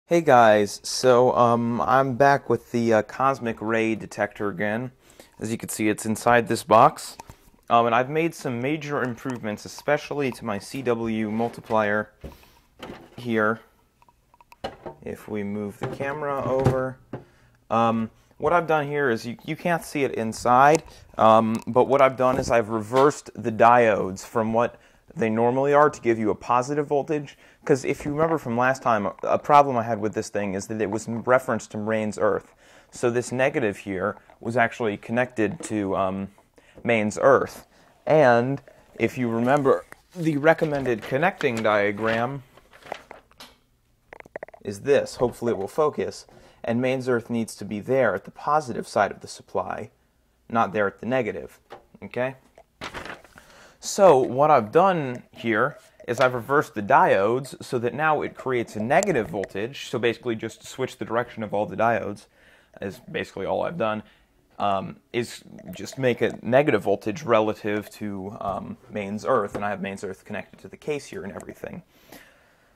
Hey guys, I'm back with the cosmic ray detector again. As you can see, it's inside this box. And I've made some major improvements, especially to my CW multiplier here. If we move the camera over. What I've done here is you can't see it inside, but what I've done is I've reversed the diodes from what they normally are to give you a positive voltage. Because if you remember from last time, a problem I had with this thing is that it was referenced to mains earth. So this negative here was actually connected to mains earth. And if you remember, the recommended connecting diagram is this. Hopefully it will focus. And mains earth needs to be there at the positive side of the supply, not there at the negative. Okay? So what I've done here is I've reversed the diodes so that now it creates a negative voltage. So basically just switch the direction of all the diodes is basically all I've done, is just make a negative voltage relative to mains earth. And I have mains earth connected to the case here and everything.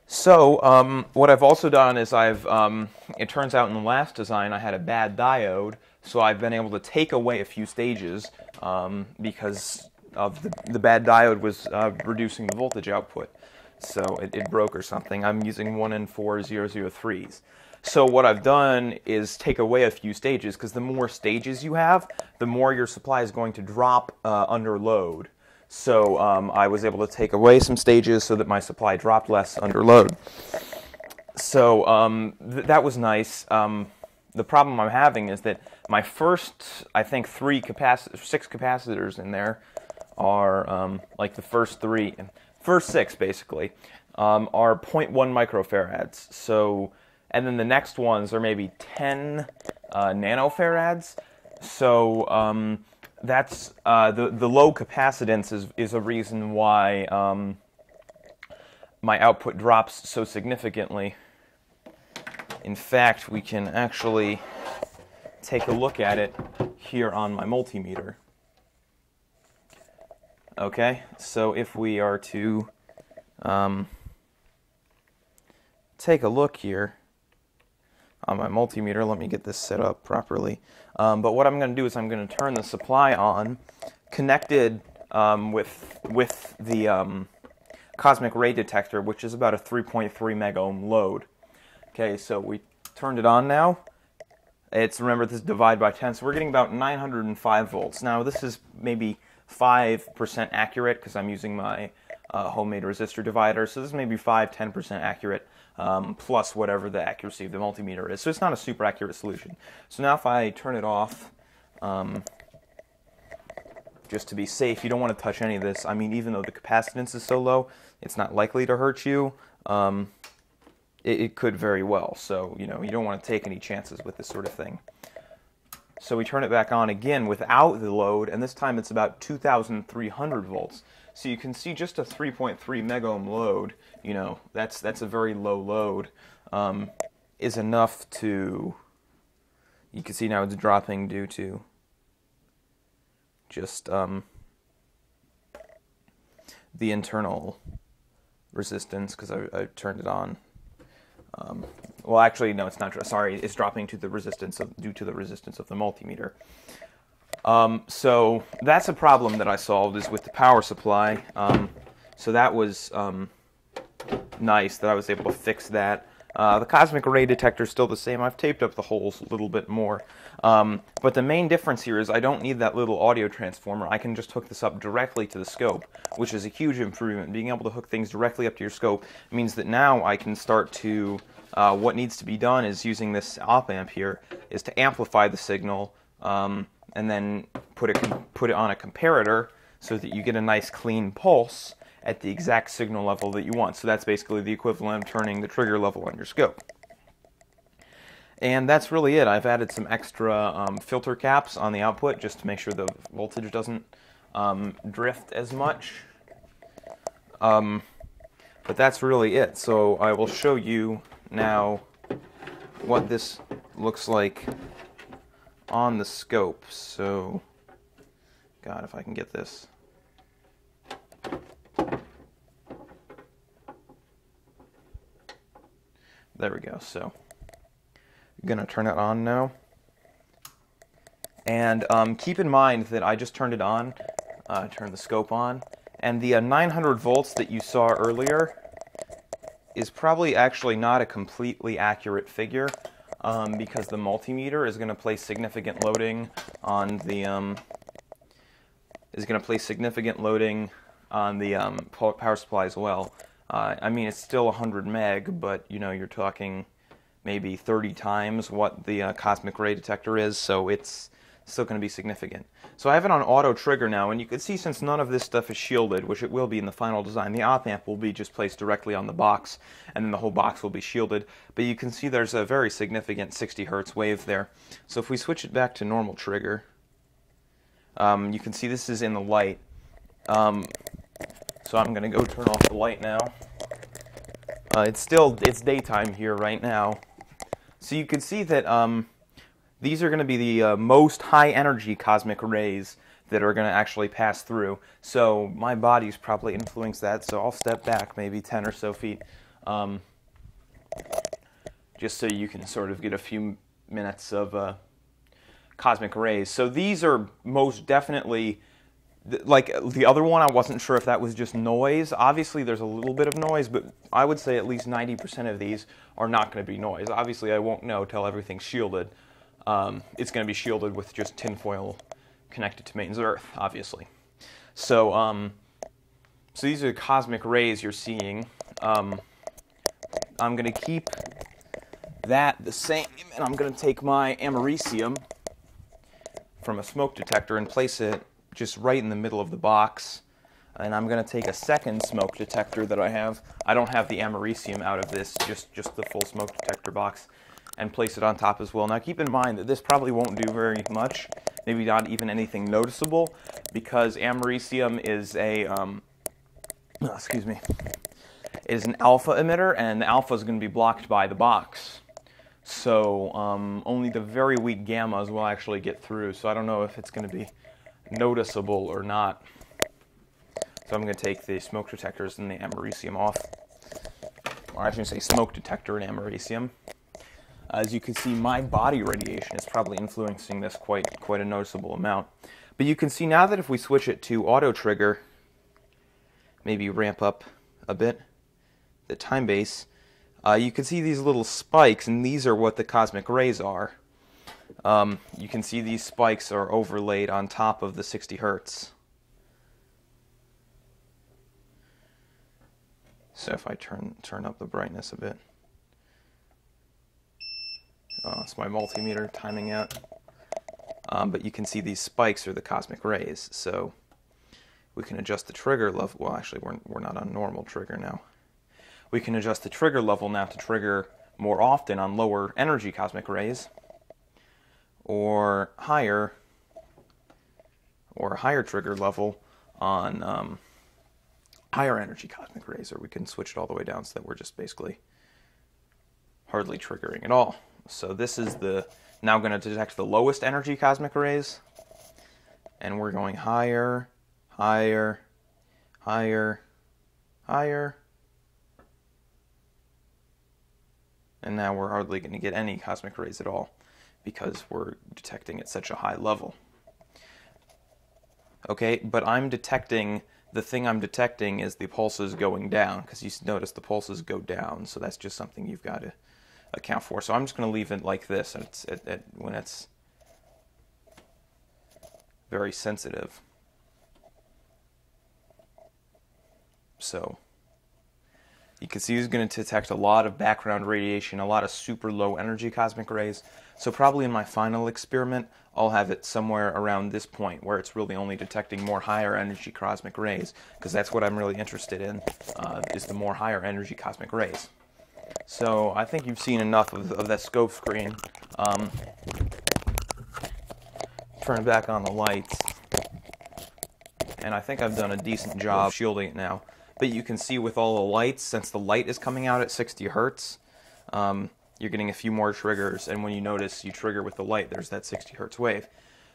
So what I've also done is it turns out in the last design I had a bad diode, so I've been able to take away a few stages because of the bad diode was reducing the voltage output. So it broke or something. I'm using 1N4003s. So what I've done is take away a few stages, because the more stages you have, the more your supply is going to drop under load. So I was able to take away some stages so that my supply dropped less under load. So that was nice. The problem I'm having is that my first, I think, six capacitors in there are, like the first six basically, are 0.1 microfarads. So, and then the next ones are maybe 10 nanofarads. So that's the low capacitance is a reason why my output drops so significantly. In fact, we can actually take a look at it here on my multimeter. Okay, so if we are to take a look here on my multimeter, let me get this set up properly. But what I'm going to do is I'm going to turn the supply on, connected with the cosmic ray detector, which is about a 3.3 megohm load. Okay, so we turned it on now. Remember, this is divide by 10, so we're getting about 905 volts. Now, this is maybe 5% accurate because I'm using my homemade resistor divider, so this is maybe 5–10% accurate, plus whatever the accuracy of the multimeter is. So it's not a super accurate solution. So now if I turn it off, just to be safe, you don't want to touch any of this. I mean, even though the capacitance is so low, it's not likely to hurt you. It could very well, so you don't want to take any chances with this sort of thing. So we turn it back on again without the load, and this time it's about 2,300 volts. So you can see just a 3.3 megohm load, that's a very low load, is enough to, you can see now it's dropping due to just the internal resistance, because I turned it on. Well, actually, no, it's not. Sorry, it's dropping to the resistance due to the resistance of the multimeter. So that's a problem that I solved, is with the power supply. So that was nice that I was able to fix that. The cosmic ray detector is still the same. I've taped up the holes a little bit more. But the main difference here is I don't need that little audio transformer. I can just hook this up directly to the scope, which is a huge improvement. Being able to hook things directly up to your scope means that now I can start to, what needs to be done is using this op amp here, is to amplify the signal, and then put it on a comparator so that you get a nice clean pulse at the exact signal level that you want. So that's basically the equivalent of turning the trigger level on your scope. And that's really it. I've added some extra filter caps on the output just to make sure the voltage doesn't drift as much. But that's really it. So I will show you now what this looks like on the scope. So, God, if I can get this. There we go. So I'm going to turn it on now. And keep in mind that I just turned it on, turned the scope on, and the 900 volts that you saw earlier is probably actually not a completely accurate figure, because the multimeter is going to place significant loading on the power supply as well. I mean, it's still 100 meg, but you know, you're talking maybe 30 times what the cosmic ray detector is, so it's still going to be significant. So I have it on auto trigger now, and you can see since none of this stuff is shielded, which it will be in the final design, the op amp will be just placed directly on the box, and then the whole box will be shielded. But you can see there's a very significant 60 hertz wave there. So if we switch it back to normal trigger, you can see this is in the light. So I'm going to go turn off the light now. It's daytime here right now. So you can see that these are going to be the most high energy cosmic rays that are going to actually pass through. So my body's probably influenced that, so I'll step back maybe 10 or so feet, just so you can sort of get a few minutes of cosmic rays. So these are most definitely, like the other one, I wasn't sure if that was just noise. Obviously there's a little bit of noise, but I would say at least 90% of these are not going to be noise. Obviously I won't know till everything's shielded. It's going to be shielded with just tinfoil connected to mains Earth, obviously. So, so these are the cosmic rays you're seeing. I'm going to keep that the same, and I'm going to take my americium from a smoke detector and place it just right in the middle of the box. And I'm going to take a second smoke detector that I have. I don't have the americium out of this, just the full smoke detector box, and place it on top as well. Now keep in mind that this probably won't do very much, maybe not even anything noticeable, because americium is a, is an alpha emitter, and the alpha is going to be blocked by the box. So only the very weak gammas will actually get through, so I don't know if it's going to be noticeable or not. So I'm going to take the smoke detectors and the americium off. Or I should say smoke detector and americium. As you can see, my body radiation is probably influencing this quite a noticeable amount. But you can see now that if we switch it to auto trigger, maybe ramp up a bit the time base, you can see these little spikes, and these are what the cosmic rays are. You can see these spikes are overlaid on top of the 60 hertz. So if I turn up the brightness a bit. It's my multimeter timing out. But you can see these spikes are the cosmic rays. So we can adjust the trigger level. Well, actually, we're not on normal trigger now. We can adjust the trigger level now to trigger more often on lower energy cosmic rays, or higher trigger level on higher energy cosmic rays, or we can switch it all the way down so that we're just basically hardly triggering at all. So this is now going to detect the lowest energy cosmic rays, and we're going higher, higher, higher, higher, and now we're hardly going to get any cosmic rays at all because we're detecting at such a high level. Okay, but the thing I'm detecting is the pulses going down, because you notice the pulses go down, so that's just something you've got to account for. So I'm just going to leave it like this when it's very sensitive. So you can see it's going to detect a lot of background radiation, a lot of super low energy cosmic rays. So probably in my final experiment, I'll have it somewhere around this point where it's really only detecting more higher energy cosmic rays, because that's what I'm really interested in, is the more higher energy cosmic rays. So I think you've seen enough of that scope screen. Turn back on the lights. And I think I've done a decent job shielding it now. But you can see with all the lights, since the light is coming out at 60 hertz, you're getting a few more triggers, and when you notice you trigger with the light, there's that 60 hertz wave.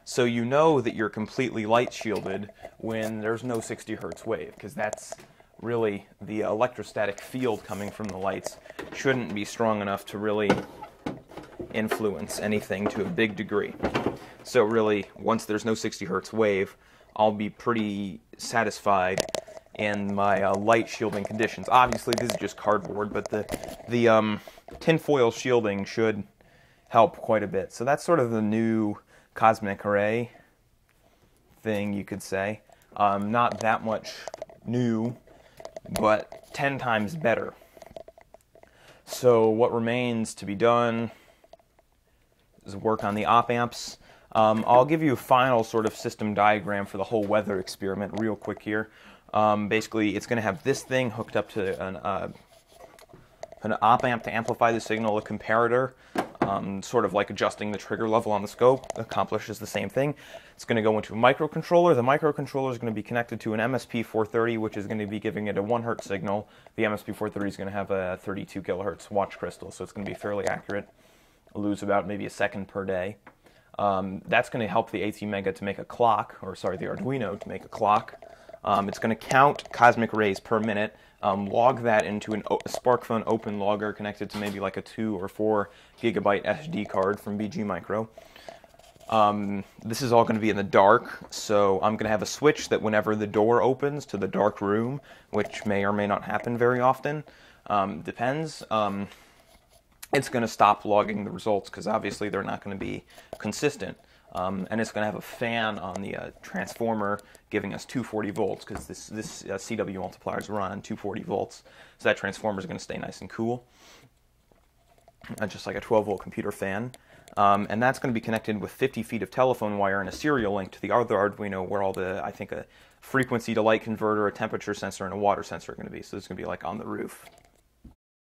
So you know that you're completely light shielded when there's no 60 hertz wave, because that's really the electrostatic field coming from the lights shouldn't be strong enough to really influence anything to a big degree. So really, once there's no 60 hertz wave, I'll be pretty satisfied in my light shielding conditions. Obviously, this is just cardboard, but the tinfoil shielding should help quite a bit. So that's sort of the new cosmic ray thing, you could say. Not that much new, but 10 times better. So what remains to be done is work on the op amps. I'll give you a final sort of system diagram for the whole weather experiment real quick here. Basically, it's going to have this thing hooked up to an op amp to amplify the signal, a comparator, sort of like adjusting the trigger level on the scope, accomplishes the same thing. It's going to go into a microcontroller. The microcontroller is going to be connected to an MSP430, which is going to be giving it a 1 hertz signal. The MSP430 is going to have a 32 kilohertz watch crystal, so it's going to be fairly accurate. It'll lose about maybe a second per day. That's going to help the ATmega to make a clock, or sorry, the Arduino to make a clock. It's going to count cosmic rays per minute, log that into a SparkFun open logger connected to maybe like a 2 or 4 gigabyte SD card from BG Micro. This is all going to be in the dark, so I'm going to have a switch that whenever the door opens to the dark room, which may or may not happen very often, depends, it's going to stop logging the results because obviously they're not going to be consistent. And it's going to have a fan on the transformer giving us 240 volts because this CW multipliers run on 240 volts. So that transformer is going to stay nice and cool, just like a 12-volt computer fan. And that's going to be connected with 50 feet of telephone wire and a serial link to the other Arduino where all the, I think, a frequency to light converter, a temperature sensor, and a water sensor are going to be. So it's going to be like on the roof.